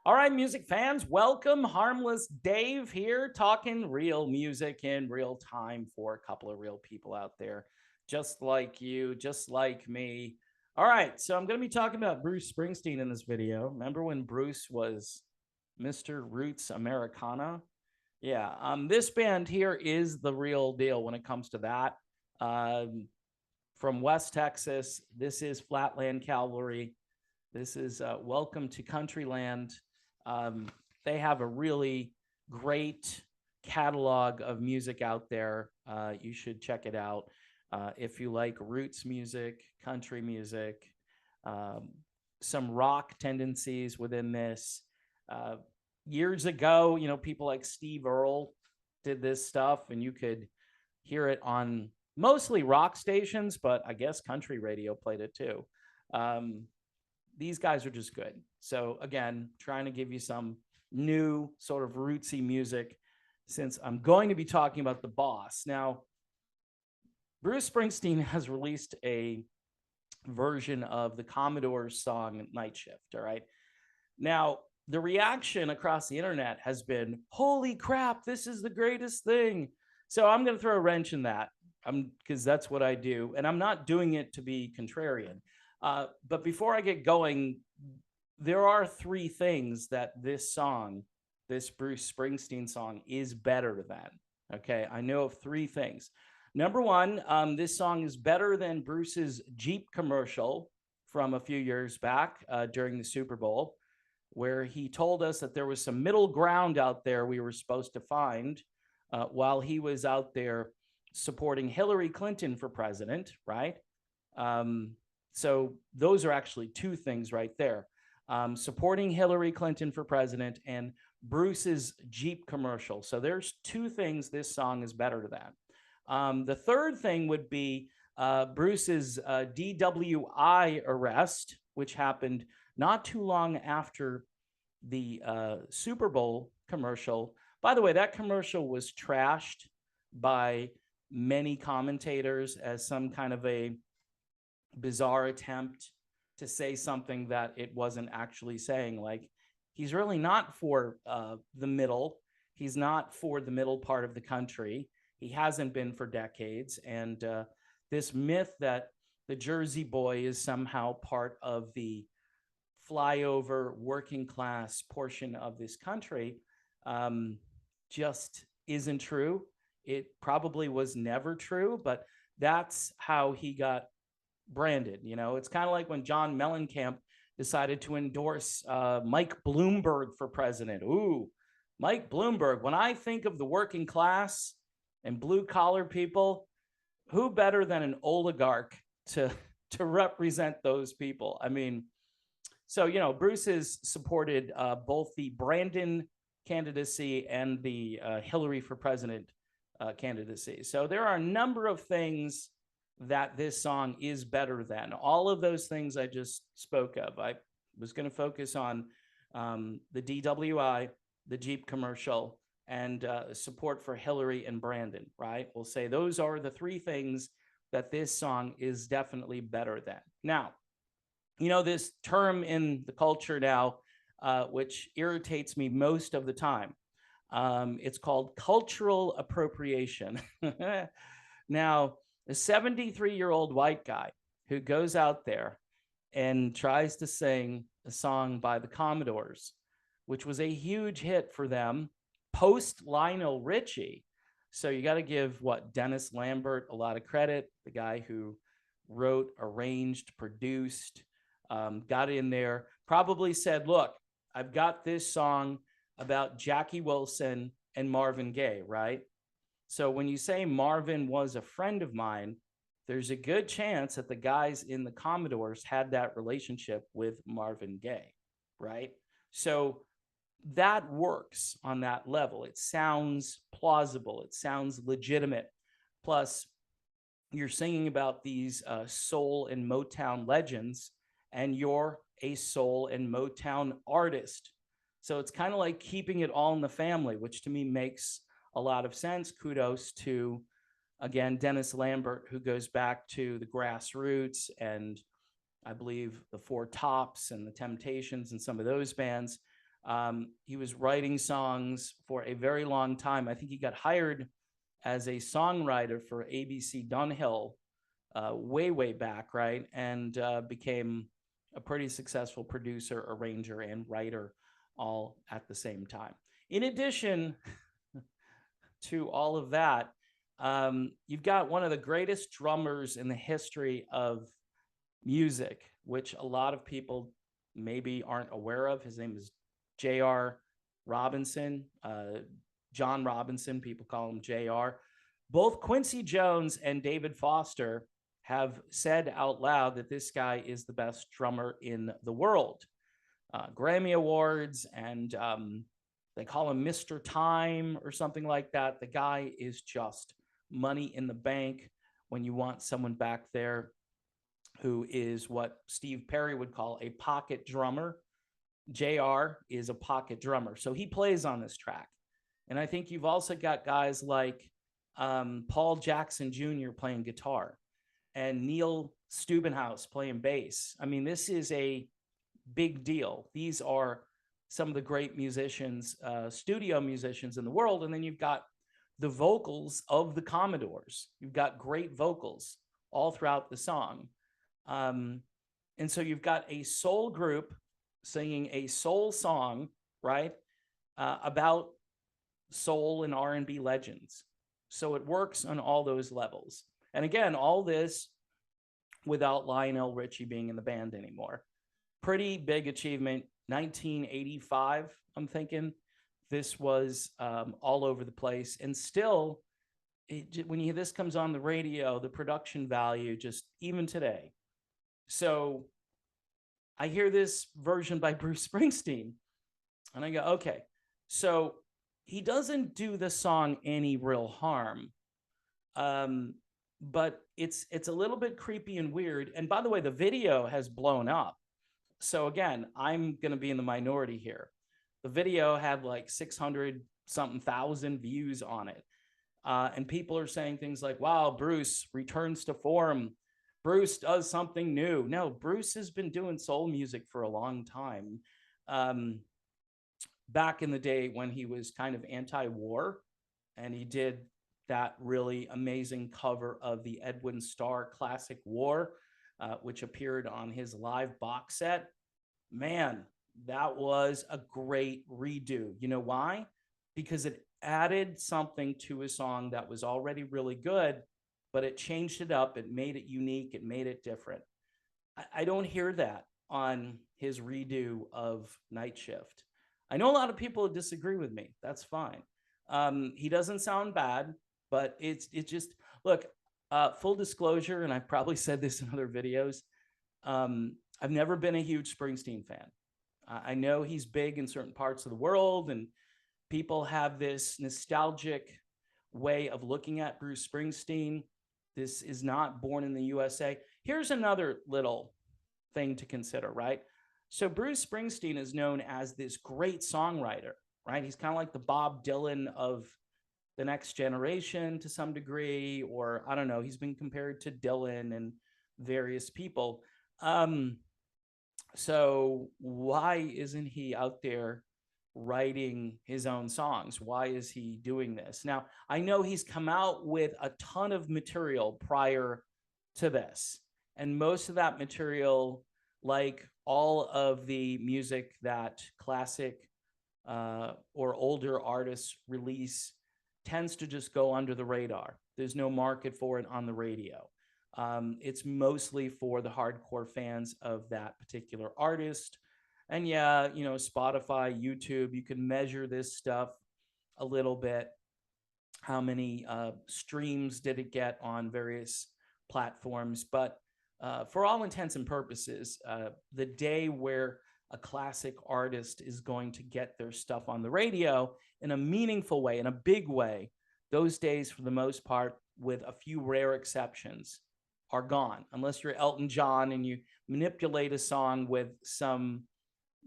All right, music fans, welcome. Harmless Dave here, talking real music in real time for a couple of real people out there, just like you, just like me. All right, so I'm going to be talking about Bruce Springsteen in this video. Remember when Bruce was Mr. Roots Americana? Yeah, this band here is the real deal when it comes to that. Um, from West Texas, this is Flatland Cavalry. This is Welcome to Countryland. Um, they have a really great catalog of music out there. You should check it out if you like roots music, country music, um, some rock tendencies within this. Uh, Years ago, people like Steve Earle did this stuff, and you could hear it on mostly rock stations, but I guess country radio played it too. Um, these guys are just good. So again, trying to give you some new sort of rootsy music since I'm going to be talking about the boss. Now, Bruce Springsteen has released a version of the Commodore's song Nightshift. All right. Now, the reaction across the internet has been, holy crap, this is the greatest thing. So I'm going to throw a wrench in that because that's what I do. And I'm not doing it to be contrarian. But before I get going, there are three things that this song, this Bruce Springsteen song, is better than. Okay, I know of three things. Number one, this song is better than Bruce's Jeep commercial from a few years back during the Super Bowl, where he told us that there was some middle ground out there we were supposed to find while he was out there supporting Hillary Clinton for president, right? So those are actually two things right there. Supporting Hillary Clinton for president and Bruce's Jeep commercial. So there's two things this song is better than. The third thing would be Bruce's DWI arrest, which happened not too long after the Super Bowl commercial. By the way, that commercial was trashed by many commentators as some kind of a bizarre attempt to say something that it wasn't actually saying. Like, he's really not for the middle. He's not for the middle part of the country. He hasn't been for decades. And this myth that the Jersey boy is somehow part of the flyover working class portion of this country just isn't true. It probably was never true, but that's how he got branded. It's kind of like when John Mellencamp decided to endorse Mike Bloomberg for president. Ooh, Mike Bloomberg. When I think of the working class and blue collar people, who better than an oligarch to represent those people? I mean, so Bruce has supported both the Brandon candidacy and the Hillary for president candidacy. So there are a number of things that this song is better than. All of those things I just spoke of. I was going to focus on the DWI, the Jeep commercial, and support for Hillary and Brandon, right? We'll say those are the three things that this song is definitely better than. Now, this term in the culture now, which irritates me most of the time, it's called cultural appropriation. Now, a 73-year-old white guy who goes out there and tries to sing a song by the Commodores, which was a huge hit for them post Lionel Richie. So you got to give Dennis Lambert a lot of credit, the guy who wrote, arranged, produced, got in there, probably said, look, I've got this song about Jackie Wilson and Marvin Gaye, right? So when you say Marvin was a friend of mine, there's a good chance that the guys in the Commodores had that relationship with Marvin Gaye, right? So that works on that level. It sounds plausible. It sounds legitimate. Plus, you're singing about these soul and Motown legends, and you're a soul and Motown artist. So it's kind of like keeping it all in the family, which to me makes a lot of sense. Kudos to, again, Dennis Lambert, who goes back to the grassroots and I believe the Four Tops and the Temptations and some of those bands. He was writing songs for a very long time. I think he got hired as a songwriter for ABC Dunhill way, way back, right? And became a pretty successful producer, arranger, and writer all at the same time. In addition to all of that, you've got one of the greatest drummers in the history of music, which a lot of people maybe aren't aware of. His name is J.R. Robinson, John Robinson, people call him J.R. Both Quincy Jones and David Foster have said out loud that this guy is the best drummer in the world. Grammy Awards, and they call him Mr. Time or something like that. The guy is just money in the bank when you want someone back there who is what Steve Perry would call a pocket drummer. JR is a pocket drummer. So he plays on this track. And I think you've also got guys like Paul Jackson Jr. playing guitar and Neil Steubenhouse playing bass. I mean, this is a big deal. These are some of the great musicians, studio musicians in the world. And then you've got the vocals of the Commodores. You've got great vocals all throughout the song. And so you've got a soul group singing a soul song, right, about soul and R&B legends. So it works on all those levels. And again, all this without Lionel Richie being in the band anymore. Pretty big achievement. 1985, I'm thinking. This was all over the place. And still, when this comes on the radio, the production value just even today. So I hear this version by Bruce Springsteen, and I go, okay, so he doesn't do the song any real harm, but it's a little bit creepy and weird. And by the way, the video has blown up. So again, I'm going to be in the minority here. The video had like 600 something thousand views on it. And people are saying things like, wow, Bruce returns to form. Bruce does something new. No, Bruce has been doing soul music for a long time. Back in the day when he was kind of anti-war, and he did that really amazing cover of the Edwin Starr classic War, which appeared on his live box set. Man, that was a great redo. You know why? Because it added something to a song that was already really good, but it changed it up. It made it unique. It made it different. I don't hear that on his redo of Nightshift. I know a lot of people disagree with me. That's fine. He doesn't sound bad, but it's just, look, full disclosure, and I've probably said this in other videos, I've never been a huge Springsteen fan. I know he's big in certain parts of the world, and people have this nostalgic way of looking at Bruce Springsteen. This is not born in the USA. Here's another little thing to consider, right? So Bruce Springsteen is known as this great songwriter, right? He's kind of like the Bob Dylan of the next generation to some degree, or I don't know, he's been compared to Dylan and various people. So why isn't he out there writing his own songs? Why is he doing this? Now, I know he's come out with a ton of material prior to this, and most of that material, like all of the music that classic or older artists release, tends to just go under the radar. There's no market for it on the radio. It's mostly for the hardcore fans of that particular artist. And yeah, you know, Spotify, YouTube, you can measure this stuff a little bit. How many streams did it get on various platforms? But for all intents and purposes, the day where a classic artist is going to get their stuff on the radio in a meaningful way, in a big way, those days, for the most part, with a few rare exceptions, are gone. Unless you're Elton John and you manipulate a song with some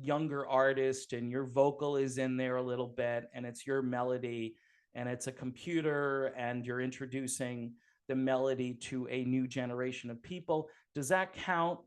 younger artist and your vocal is in there a little bit and it's your melody and it's a computer and you're introducing the melody to a new generation of people. Does that count?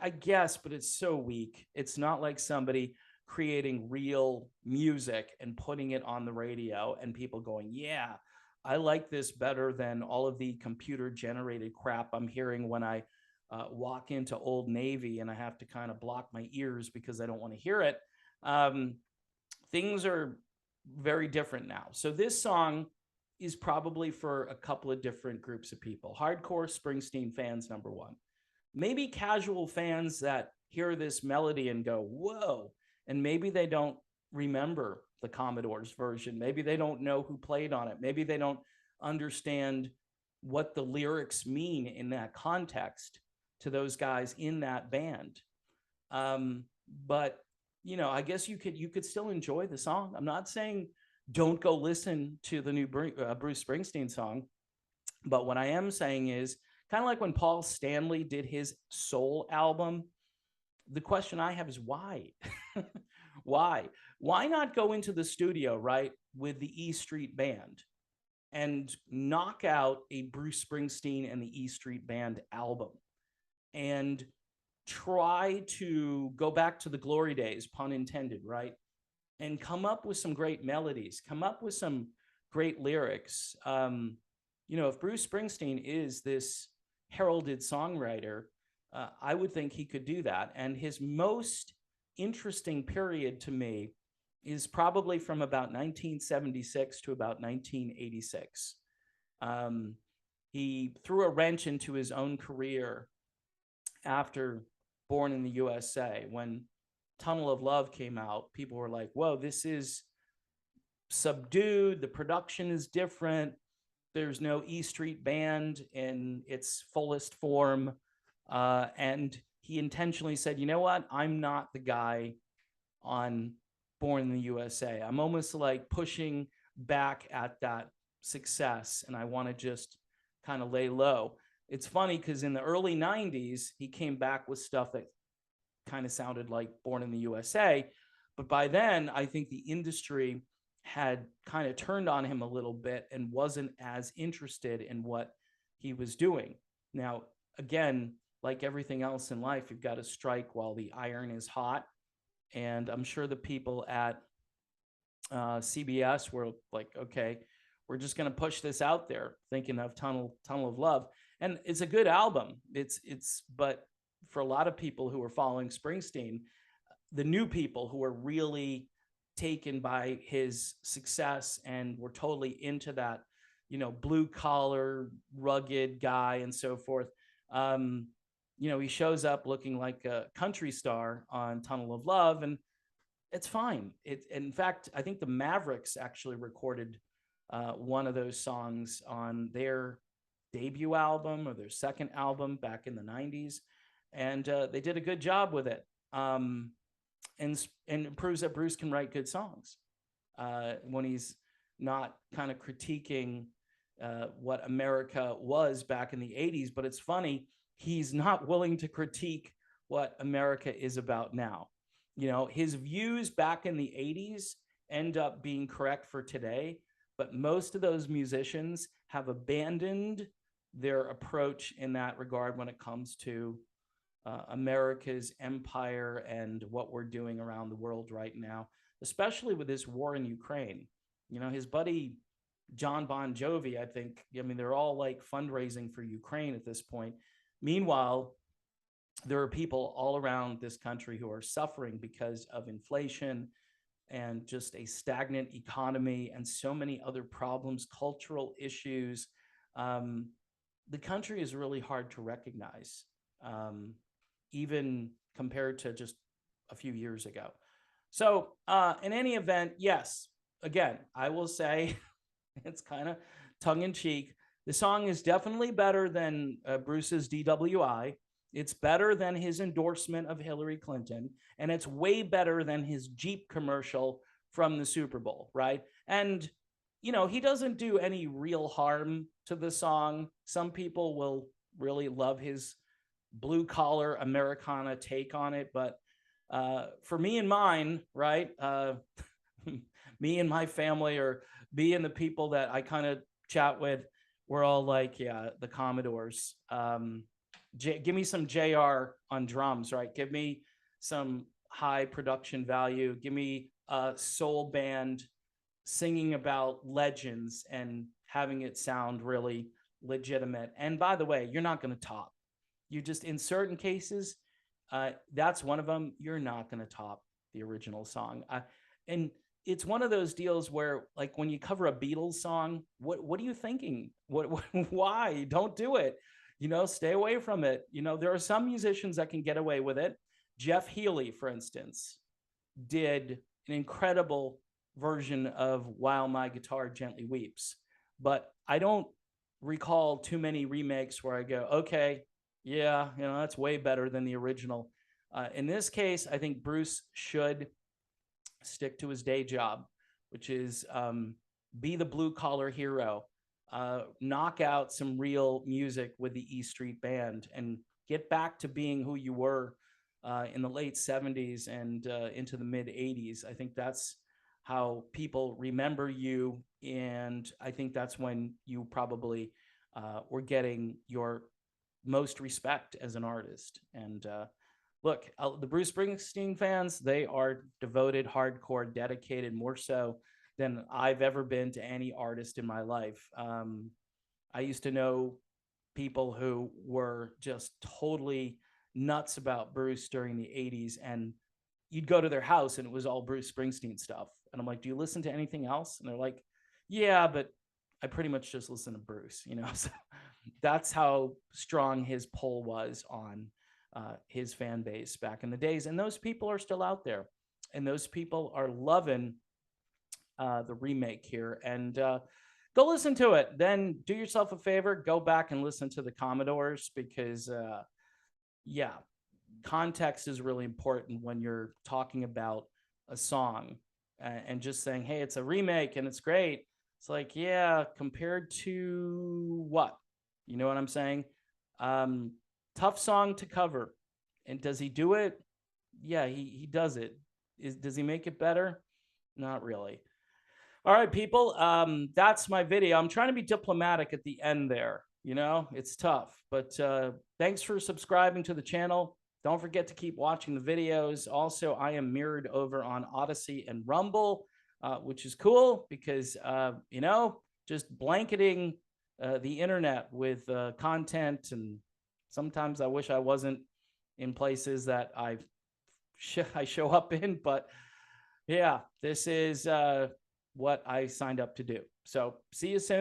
I guess, but it's so weak. It's not like somebody creating real music and putting it on the radio and people going, yeah, I like this better than all of the computer generated crap I'm hearing when I walk into Old Navy and I have to kind of block my ears because I don't want to hear it. Things are very different now. So this song is probably for a couple of different groups of people. Hardcore Springsteen fans, number one. Maybe casual fans that hear this melody and go, whoa, and maybe they don't remember the Commodore's version. Maybe they don't know who played on it. Maybe they don't understand what the lyrics mean in that context to those guys in that band. But you know, I guess you could still enjoy the song. I'm not saying don't go listen to the new Bruce Springsteen song, but what I am saying is kind of like when Paul Stanley did his Soul album. The question I have is why? Why not go into the studio, right, with the E Street Band and knock out a Bruce Springsteen and the E Street Band album and try to go back to the glory days, pun intended, right? And come up with some great melodies, come up with some great lyrics. You know, if Bruce Springsteen is this heralded songwriter, I would think he could do that. And his most interesting period to me is probably from about 1976 to about 1986. He threw a wrench into his own career after Born in the USA. When Tunnel of Love came out, people were like, whoa, this is subdued. The production is different. There's no E Street Band in its fullest form. And he intentionally said, you know what? I'm not the guy on Born in the USA. I'm almost like pushing back at that success, and I want to just kind of lay low. It's funny because in the early 90s, he came back with stuff that kind of sounded like Born in the USA. But by then, I think the industry had kind of turned on him a little bit and wasn't as interested in what he was doing. Now, again, like everything else in life, you've got to strike while the iron is hot. And I'm sure the people at CBS were like, okay, we're just going to push this out there, thinking of Tunnel of Love. And it's a good album. But for a lot of people who are following Springsteen, the new people who are really taken by his success and were totally into that, you know, blue collar, rugged guy and so forth. You know, he shows up looking like a country star on Tunnel of Love, and it's fine. In fact, I think the Mavericks actually recorded one of those songs on their debut album or their second album back in the 90s. And they did a good job with it. And it proves that Bruce can write good songs when he's not kind of critiquing what America was back in the 80s. But it's funny, he's not willing to critique what America is about now. You know, his views back in the 80s end up being correct for today, but most of those musicians have abandoned their approach in that regard when it comes to America's empire and what we're doing around the world right now, especially with this war in Ukraine. You know, his buddy John Bon Jovi, I mean, they're all like fundraising for Ukraine at this point. Meanwhile, there are people all around this country who are suffering because of inflation and just a stagnant economy and so many other problems, cultural issues. The country is really hard to recognize, even compared to just a few years ago. So in any event, yes, again, I will say it's kind of tongue in cheek. The song is definitely better than Bruce's DWI. It's better than his endorsement of Hillary Clinton. And it's way better than his Jeep commercial from the Super Bowl, right? And, you know, he doesn't do any real harm to the song. Some people will really love his blue collar Americana take on it. But for me and mine, right? Me and my family, or me and the people that I kind of chat with, we're all like, yeah, the Commodores. Give me some JR on drums, right? Give me some high production value. Give me a soul band singing about legends and having it sound really legitimate. And by the way, you're not going to top. You just, in certain cases, that's one of them. You're not going to top the original song. And it's one of those deals where, like, when you cover a Beatles song, what are you thinking? Why? Don't do it. Stay away from it. There are some musicians that can get away with it. Jeff Healey, for instance, did an incredible version of While My Guitar Gently Weeps. But I don't recall too many remakes where I go, okay, yeah, that's way better than the original. In this case, I think Bruce should stick to his day job, which is be the blue collar hero, knock out some real music with the E Street Band, and get back to being who you were in the late 70s and into the mid 80s. I think that's how people remember you. And I think that's when you probably were getting your most respect as an artist. And look, the Bruce Springsteen fans, they are devoted, hardcore, dedicated, more so than I've ever been to any artist in my life. I used to know people who were just totally nuts about Bruce during the 80s, and you'd go to their house and it was all Bruce Springsteen stuff. And I'm like, do you listen to anything else? And they're like, yeah, but I pretty much just listen to Bruce, So that's how strong his pull was on his fan base back in the days. And those people are still out there, and those people are loving the remake here. And go listen to it. Then do yourself a favor, go back and listen to the Commodores, because yeah, context is really important when you're talking about a song, and just saying, hey, it's a remake and it's great. It's like, yeah, compared to what? You know what I'm saying? Tough song to cover. And does he do it? Yeah, he does it. Does he make it better? Not really. All right, people, that's my video. I'm trying to be diplomatic at the end there. It's tough, but thanks for subscribing to the channel. Don't forget to keep watching the videos. Also, I am mirrored over on Odyssey and Rumble, which is cool because, just blanketing the internet with content. And sometimes I wish I wasn't in places that I show up in, but yeah, this is what I signed up to do. So see you soon.